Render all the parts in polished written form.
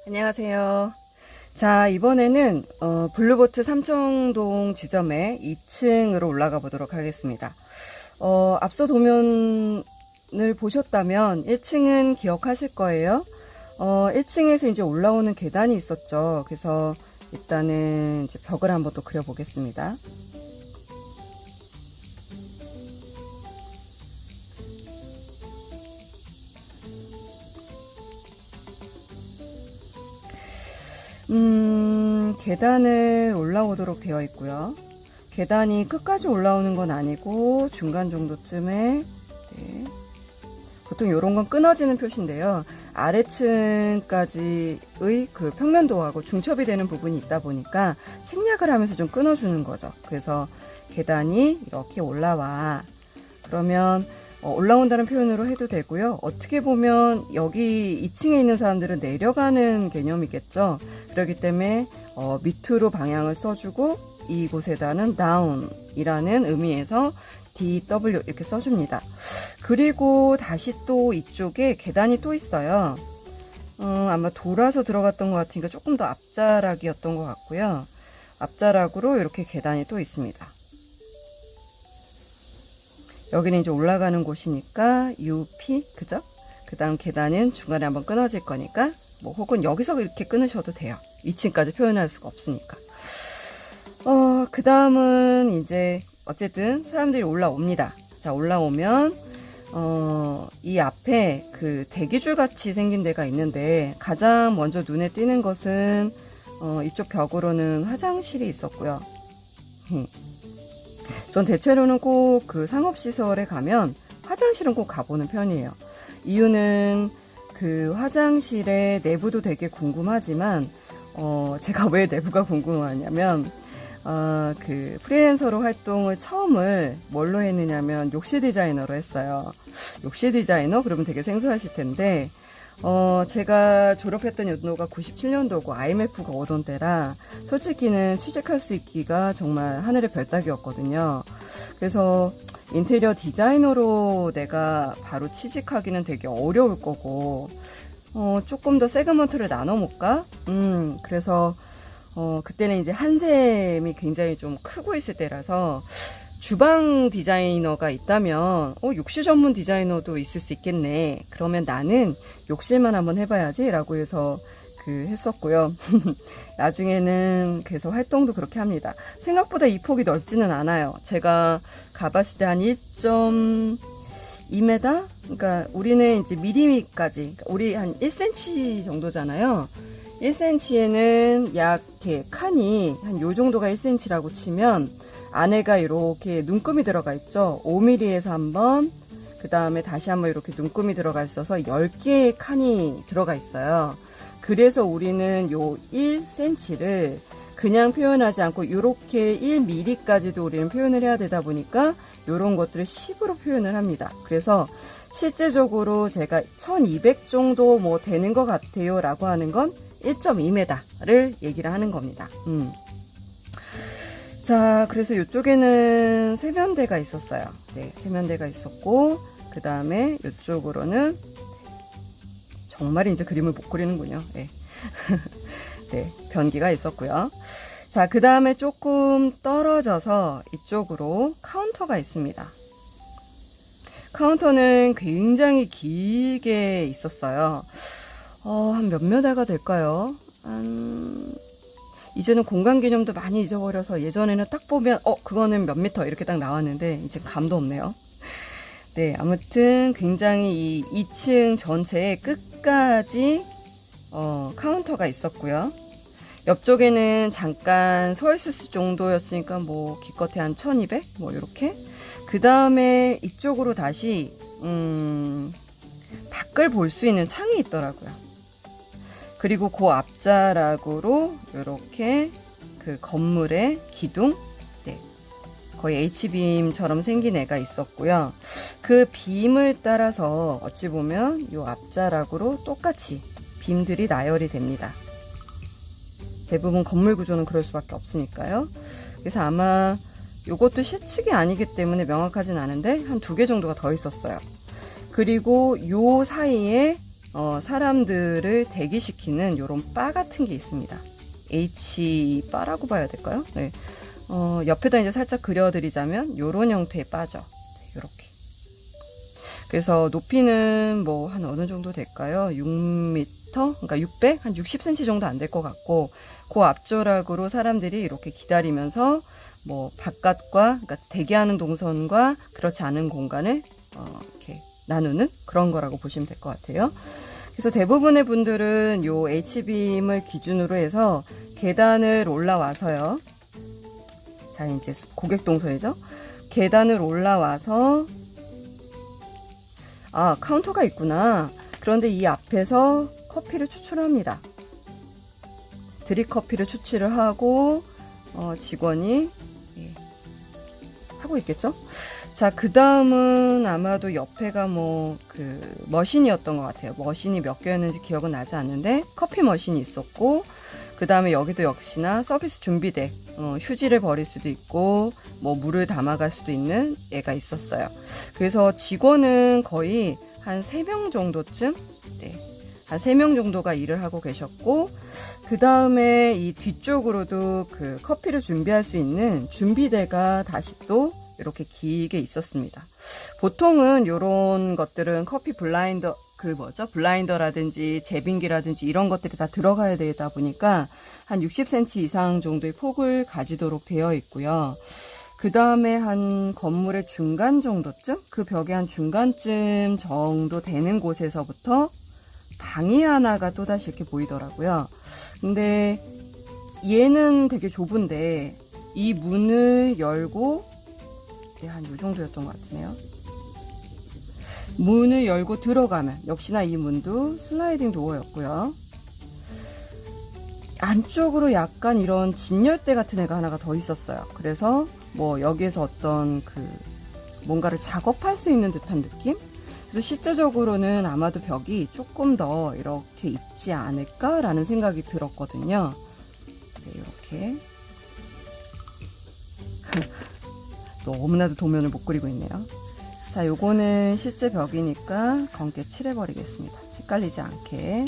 안녕하세요. 자, 이번에는 블루보트 삼청동 지점에 2층으로 올라가 보도록 하겠습니다. 앞서 도면을 보셨다면 1층은 기억하실 거예요. 1층에서 이제 올라오는 계단이 있었죠. 그래서 일단은 이제 벽을 한번 또 그려보겠습니다. 계단을 올라오도록 되어 있고요. 계단이 끝까지 올라오는 건 아니고 중간 정도쯤에, 네. 보통 이런 건 끊어지는 표시인데요. 아래층까지의 그 평면도하고 중첩이 되는 부분이 있다 보니까 생략을 하면서 좀 끊어주는 거죠. 그래서 계단이 이렇게 올라와. 그러면 올라온다는 표현으로 해도 되고요. 어떻게 보면 여기 2층에 있는 사람들은 내려가는 개념이겠죠. 그렇기 때문에 밑으로 방향을 써주고 이곳에다는 down이라는 의미에서 DW 이렇게 써줍니다. 그리고 다시 또 이쪽에 계단이 또 있어요. 아마 돌아서 들어갔던 것 같으니까 조금 더 앞자락이었던 것 같고요. 앞자락으로 이렇게 계단이 또 있습니다. 여기는 이제 올라가는 곳이니까 UP, 그죠? 그 다음 계단은 중간에 한번 끊어질 거니까, 뭐, 혹은 여기서 이렇게 끊으셔도 돼요. 2층까지 표현할 수가 없으니까. 그 다음은 이제, 어쨌든 사람들이 올라옵니다. 자, 올라오면, 이 앞에 그 대기줄 같이 생긴 데가 있는데, 가장 먼저 눈에 띄는 것은, 이쪽 벽으로는 화장실이 있었고요. 전 대체로는 꼭 그 상업시설에 가면 화장실은 꼭 가보는 편이에요. 이유는 그 화장실의 내부도 되게 궁금하지만, 제가 왜 내부가 궁금하냐면, 그 프리랜서로 활동을 처음을 뭘로 했느냐면 욕실 디자이너로 했어요. 욕실 디자이너? 그러면 되게 생소하실 텐데, 제가 졸업했던 연도가 97년도고 IMF가 오던 때라 솔직히는 취직할 수 있기가 정말 하늘의 별 따기였거든요. 그래서 인테리어 디자이너로 내가 바로 취직하기는 되게 어려울 거고, 조금 더 세그먼트를 나눠 볼까? 그래서 그때는 이제 한샘이 굉장히 좀 크고 있을 때라서 주방 디자이너가 있다면 욕실 전문 디자이너도 있을 수 있겠네. 그러면 나는 욕실만 한번 해봐야지 라고 해서 했었고요. 나중에는 그래서 활동도 그렇게 합니다. 생각보다 이 폭이 넓지는 않아요. 제가 가봤을 때 한 1.2m? 그러니까 우리는 이제 미리미까지, 그러니까 우리 한 1cm 정도잖아요. 1cm에는 약 이렇게 칸이 한 요 정도가 1cm라고 치면 안에가 이렇게 눈금이 들어가 있죠. 5mm에서 한번, 그 다음에 다시 한번 이렇게 눈금이 들어가 있어서 10개의 칸이 들어가 있어요. 그래서 우리는 요 1cm를 그냥 표현하지 않고 이렇게 1mm까지도 우리는 표현을 해야 되다 보니까 이런 것들을 10으로 표현을 합니다. 그래서 실제적으로 제가 1200 정도 뭐 되는 것 같아요 라고 하는 건 1.2m를 얘기를 하는 겁니다. 자, 그래서 이쪽에는 세면대가 있었어요. 네, 세면대가 있었고, 그 다음에 이쪽으로는 정말 이제 그림을 못 그리는군요. 네. 네, 변기가 있었고요. 자, 그 다음에 조금 떨어져서 이쪽으로 카운터가 있습니다. 카운터는 굉장히 길게 있었어요. 한 몇 미터가 될까요? 이제는 공간 개념도 많이 잊어버려서 예전에는 딱 보면 그거는 몇 미터 이렇게 딱 나왔는데 이제 감도 없네요. 네, 아무튼 굉장히 이 2층 전체의 끝까지 카운터가 있었고요. 옆쪽에는 잠깐 서 있을 정도였으니까 뭐 기껏해 한 1200? 뭐 이렇게. 그 다음에 이쪽으로 다시 밖을 볼 수 있는 창이 있더라고요. 그리고 그 앞자락으로 이렇게 그 건물의 기둥, 네, 거의 H빔처럼 생긴 애가 있었고요. 그 빔을 따라서 어찌 보면 이 앞자락으로 똑같이 빔들이 나열이 됩니다. 대부분 건물 구조는 그럴 수밖에 없으니까요. 그래서 아마 이것도 실측이 아니기 때문에 명확하진 않은데 한 2개 정도가 더 있었어요. 그리고 요 사이에 사람들을 대기시키는 요런 바 같은 게 있습니다. H 바라고 봐야 될까요? 네. 옆에다 이제 살짝 그려드리자면 요런 형태의 바죠. 네, 요렇게. 그래서 높이는 뭐 한 어느 정도 될까요? 6m? 그러니까 600? 한 60cm 정도 안 될 것 같고, 그 앞조락으로 사람들이 이렇게 기다리면서 뭐 바깥과, 그러니까 대기하는 동선과 그렇지 않은 공간을 이렇게 나누는 그런 거라고 보시면 될 것 같아요. 그래서 대부분의 분들은 요 H빔을 기준으로 해서 계단을 올라와서요. 자, 이제 고객 동선이죠. 계단을 올라와서, 아, 카운터가 있구나. 그런데 이 앞에서 커피를 추출합니다. 드립커피를 추출을 하고, 직원이 하고 있겠죠? 자, 그 다음은 아마도 옆에가 머신이었던 것 같아요. 머신이 몇 개였는지 기억은 나지 않는데, 커피 머신이 있었고, 그 다음에 여기도 역시나 서비스 준비대, 휴지를 버릴 수도 있고, 뭐 물을 담아갈 수도 있는 애가 있었어요. 그래서 직원은 거의 한 3명 정도쯤, 네, 한 3명 정도가 일을 하고 계셨고, 그 다음에 이 뒤쪽으로도 그 커피를 준비할 수 있는 준비대가 다시 또 이렇게 길게 있었습니다. 보통은 이런 것들은 커피 블라인더, 블라인더라든지 제빙기라든지 이런 것들이 다 들어가야 되다 보니까 한 60cm 이상 정도의 폭을 가지도록 되어 있고요. 그 다음에 한 건물의 중간 정도쯤, 그 벽의 한 중간쯤 정도 되는 곳에서부터 방이 하나가 또다시 이렇게 보이더라고요. 근데 얘는 되게 좁은데 이 문을 열고, 네, 한 요 정도였던 것 같으네요. 문을 열고 들어가면 역시나 이 문도 슬라이딩 도어였고요. 안쪽으로 약간 이런 진열대 같은 애가 하나가 더 있었어요. 그래서 뭐 여기에서 어떤 뭔가를 작업할 수 있는 듯한 느낌? 그래서 실제적으로는 아마도 벽이 조금 더 이렇게 있지 않을까라는 생각이 들었거든요. 네, 이렇게. 너무나도 도면을 못 그리고 있네요. 자, 요거는 실제 벽이니까 검게 칠해버리겠습니다. 헷갈리지 않게.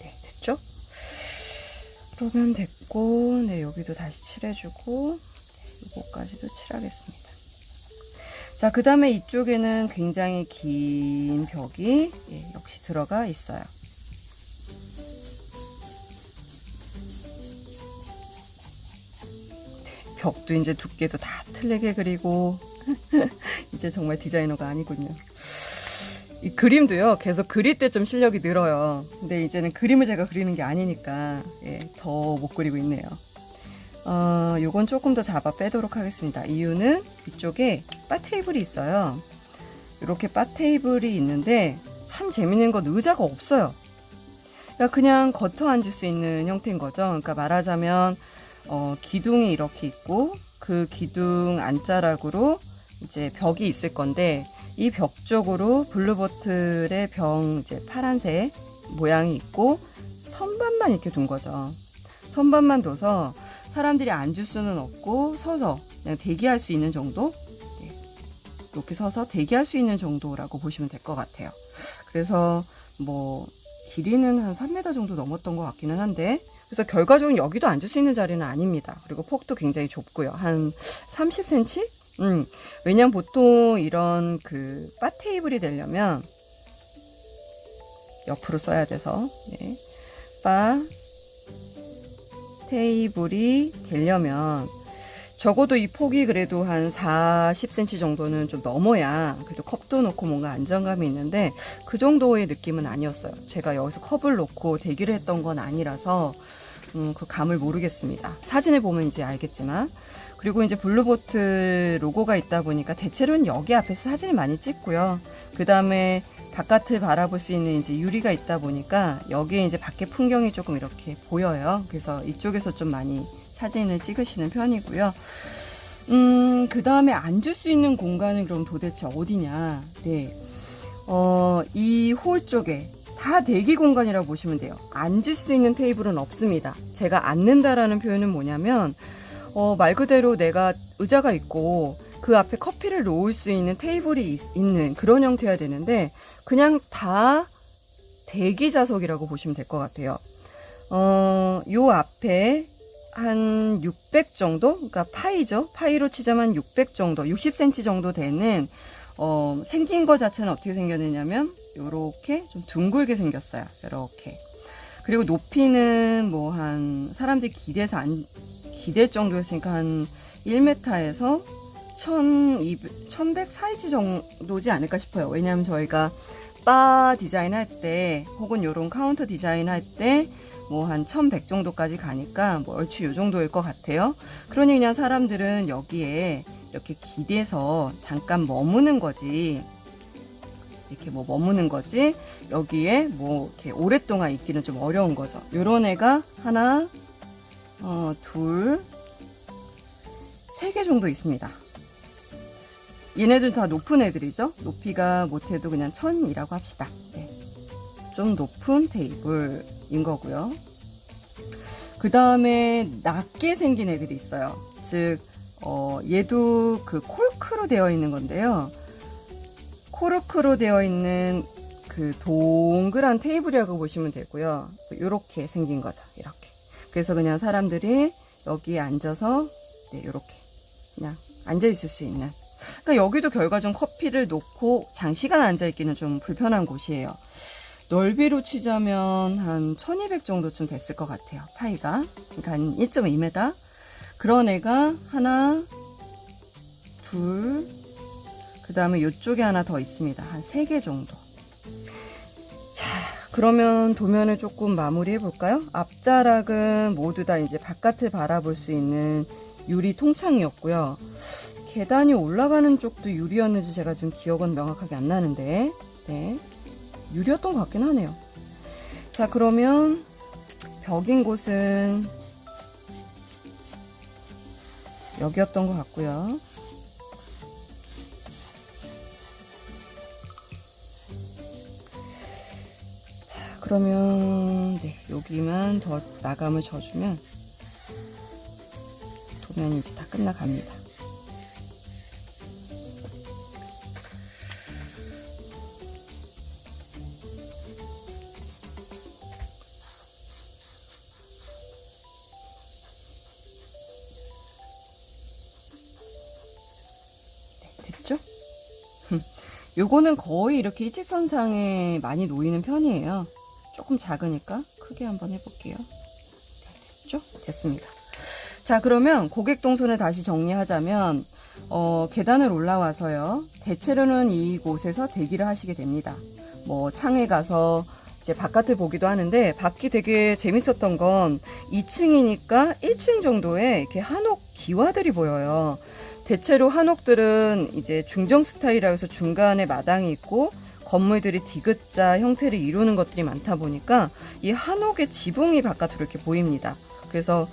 네, 됐죠? 그러면 됐고, 네, 여기도 다시 칠해주고, 요거까지도 칠하겠습니다. 자, 그 다음에 이쪽에는 굉장히 긴 벽이 역시 들어가 있어요. 벽도 이제 두께도 다 틀리게 그리고 이제 정말 디자이너가 아니군요. 이 그림도요, 계속 그릴 때 좀 실력이 늘어요. 근데 이제는 그림을 제가 그리는 게 아니니까 더 못 그리고 있네요. 요건 조금 더 잡아 빼도록 하겠습니다. 이유는 이쪽에 바 테이블이 있어요. 이렇게 바 테이블이 있는데 참 재밌는 건 의자가 없어요. 그냥 겉어 앉을 수 있는 형태인 거죠. 그러니까 말하자면 기둥이 이렇게 있고 그 기둥 안자락으로 이제 벽이 있을 건데 이 벽 쪽으로 블루보틀의 병 이제 파란색 모양이 있고 선반만 이렇게 둔 거죠. 선반만 둬서 사람들이 앉을 수는 없고 서서 그냥 대기할 수 있는 정도? 네. 이렇게 서서 대기할 수 있는 정도라고 보시면 될 것 같아요. 그래서 뭐 길이는 한 3m 정도 넘었던 것 같기는 한데, 그래서 결과적으로 여기도 앉을 수 있는 자리는 아닙니다. 그리고 폭도 굉장히 좁고요. 한 30cm? 왜냐면 보통 이런 바 테이블이 되려면 옆으로 써야 돼서 바 테이블이 되려면 적어도 이 폭이 그래도 한 40cm 정도는 좀 넘어야 그래도 컵도 놓고 뭔가 안정감이 있는데 그 정도의 느낌은 아니었어요. 제가 여기서 컵을 놓고 대기를 했던 건 아니라서 그 감을 모르겠습니다. 사진을 보면 이제 알겠지만. 그리고 이제 블루보틀 로고가 있다 보니까 대체로는 여기 앞에서 사진을 많이 찍고요. 그 다음에 바깥을 바라볼 수 있는 이제 유리가 있다 보니까 여기에 이제 밖에 풍경이 조금 이렇게 보여요. 그래서 이쪽에서 좀 많이 사진을 찍으시는 편이고요. 그 다음에 앉을 수 있는 공간은 그럼 도대체 어디냐? 네. 이 홀 쪽에 다 대기 공간이라고 보시면 돼요. 앉을 수 있는 테이블은 없습니다. 제가 앉는다라는 표현은 뭐냐면 말 그대로 내가 의자가 있고 그 앞에 커피를 놓을 수 있는 테이블이 있는 그런 형태여야 되는데 그냥 다 대기 좌석이라고 보시면 될 것 같아요. 요 앞에 한 600 정도, 그러니까 파이죠. 파이로 치자면 600 정도, 60cm 정도 되는 생긴 거 자체는 어떻게 생겼느냐면 요렇게 좀 둥글게 생겼어요. 요렇게. 그리고 높이는 뭐 한 사람들이 기댈 정도였으니까 한 1m에서 1100 사이즈 정도지 않을까 싶어요. 왜냐하면 저희가 바 디자인 할 때 혹은 요런 카운터 디자인 할 때 뭐 한 1100 정도까지 가니까 뭐 얼추 요 정도일 것 같아요. 그러니 그냥 사람들은 여기에 이렇게 기대서 잠깐 머무는 거지. 이렇게 뭐 머무는 거지. 여기에 뭐 이렇게 오랫동안 있기는 좀 어려운 거죠. 요런 애가 하나, 둘, 세 개 정도 있습니다. 얘네들 다 높은 애들이죠. 높이가 못해도 그냥 1000이라고 합시다. 네. 좀 높은 테이블인 거고요. 그 다음에 낮게 생긴 애들이 있어요. 즉 얘도 그 콜크로 되어 있는 건데요. 코르크로 되어 있는 그 동그란 테이블이라고 보시면 되고요. 이렇게 생긴 거죠. 이렇게. 그래서 그냥 사람들이 여기에 앉아서 네, 이렇게 그냥 앉아 있을 수 있는. 그러니까 여기도 결과적으로 커피를 놓고 장시간 앉아 있기는 좀 불편한 곳이에요. 넓이로 치자면 한 1200 정도쯤 됐을 것 같아요. 파이가. 그러니까 한 1.2m. 그런 애가 하나, 둘, 그 다음에 이쪽에 하나 더 있습니다. 한 3개 정도. 자, 그러면 도면을 조금 마무리해 볼까요? 앞자락은 모두 다 이제 바깥을 바라볼 수 있는 유리 통창이었고요. 계단이 올라가는 쪽도 유리였는지 제가 좀 기억은 명확하게 안 나는데, 네. 유리였던 것 같긴 하네요. 자, 그러면 벽인 곳은 여기였던 것 같고요. 자, 그러면 네, 여기만 더 마감을 져주면 도면이 이제 다 끝나갑니다. 됐죠? 요거는 거의 이렇게 일직선상에 많이 놓이는 편이에요. 조금 작으니까 크게 한번 해볼게요. 됐죠? 됐습니다. 자, 그러면 고객 동선을 다시 정리하자면 계단을 올라와서요. 대체로는 이곳에서 대기를 하시게 됩니다. 뭐 창에 가서 이제 바깥을 보기도 하는데 밖이 되게 재밌었던 건 2층이니까 1층 정도에 이렇게 한옥 기와들이 보여요. 대체로 한옥들은 이제 중정 스타일이라고 해서 중간에 마당이 있고 건물들이 디귿자 형태를 이루는 것들이 많다 보니까 이 한옥의 지붕이 바깥으로 이렇게 보입니다. 그래서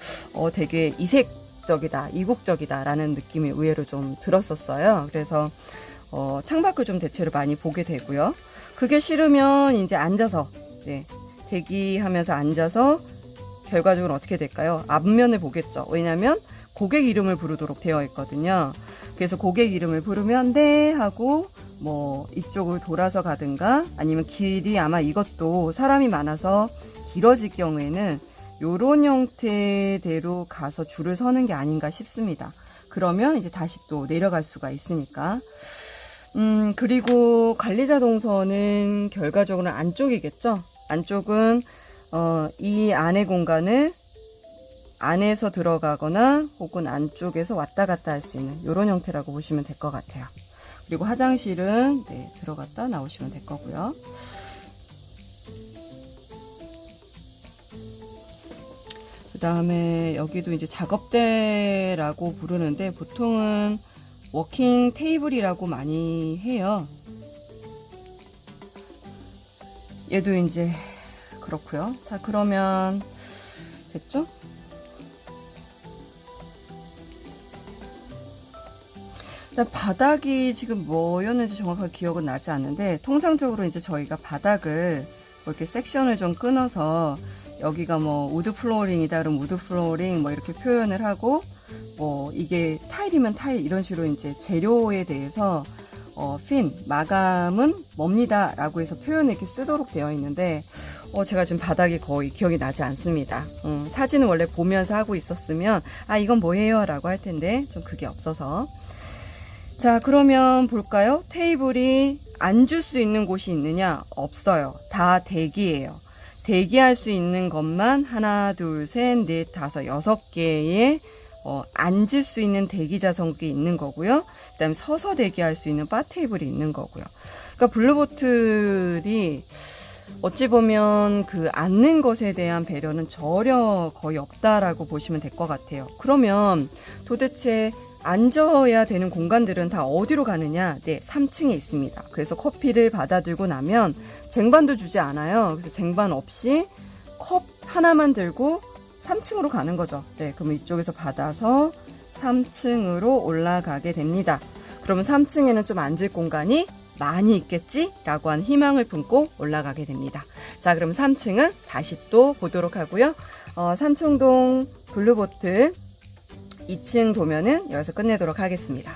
되게 이색적이다, 이국적이다 라는 느낌이 의외로 좀 들었었어요. 그래서 창밖을 좀 대체로 많이 보게 되고요. 그게 싫으면 이제 앉아서 네, 대기하면서 앉아서 결과적으로 어떻게 될까요? 앞면을 보겠죠. 왜냐하면 고객 이름을 부르도록 되어 있거든요. 그래서 고객 이름을 부르면 네 하고 뭐 이쪽을 돌아서 가든가 아니면 길이 아마 이것도 사람이 많아서 길어질 경우에는 요런 형태대로 가서 줄을 서는 게 아닌가 싶습니다. 그러면 이제 다시 또 내려갈 수가 있으니까. 그리고 관리자 동선은 결과적으로는 안쪽이겠죠. 안쪽은 이 안의 공간을 안에서 들어가거나 혹은 안쪽에서 왔다 갔다 할 수 있는 이런 형태라고 보시면 될 것 같아요. 그리고 화장실은 네, 들어갔다 나오시면 될 거고요. 그 다음에 여기도 이제 작업대라고 부르는데 보통은 워킹 테이블이라고 많이 해요. 얘도 이제 그렇고요. 자, 그러면 됐죠? 일단 바닥이 지금 뭐였는지 정확하게 기억은 나지 않는데, 통상적으로 이제 저희가 바닥을 뭐 이렇게 섹션을 좀 끊어서 여기가 뭐 우드 플로어링이다 그러면 우드 플로어링 뭐 이렇게 표현을 하고, 뭐 이게 타일이면 타일 이런 식으로 이제 재료에 대해서 핀 마감은 뭡니다 라고 해서 표현을 이렇게 쓰도록 되어 있는데, 제가 지금 바닥이 거의 기억이 나지 않습니다. 사진은 원래 보면서 하고 있었으면 아 이건 뭐예요 라고 할 텐데 좀 그게 없어서. 자, 그러면 볼까요? 테이블이 앉을 수 있는 곳이 있느냐? 없어요. 다 대기예요. 대기할 수 있는 것만 하나, 둘, 셋, 넷, 다섯, 6개의 앉을 수 있는 대기 좌석이 있는 거고요. 그 다음에 서서 대기할 수 있는 바 테이블이 있는 거고요. 그러니까 블루보틀이 어찌 보면 그 앉는 것에 대한 배려는 전혀 거의 없다라고 보시면 될 것 같아요. 그러면 도대체 앉아야 되는 공간들은 다 어디로 가느냐? 네, 3층에 있습니다. 그래서 커피를 받아들고 나면 쟁반도 주지 않아요. 그래서 쟁반 없이 컵 하나만 들고 3층으로 가는 거죠. 네, 그러면 이쪽에서 받아서 3층으로 올라가게 됩니다. 그러면 3층에는 좀 앉을 공간이 많이 있겠지? 라고 한 희망을 품고 올라가게 됩니다. 자, 그럼 3층은 다시 또 보도록 하고요. 삼청동 블루보틀 2층 도면은 여기서 끝내도록 하겠습니다.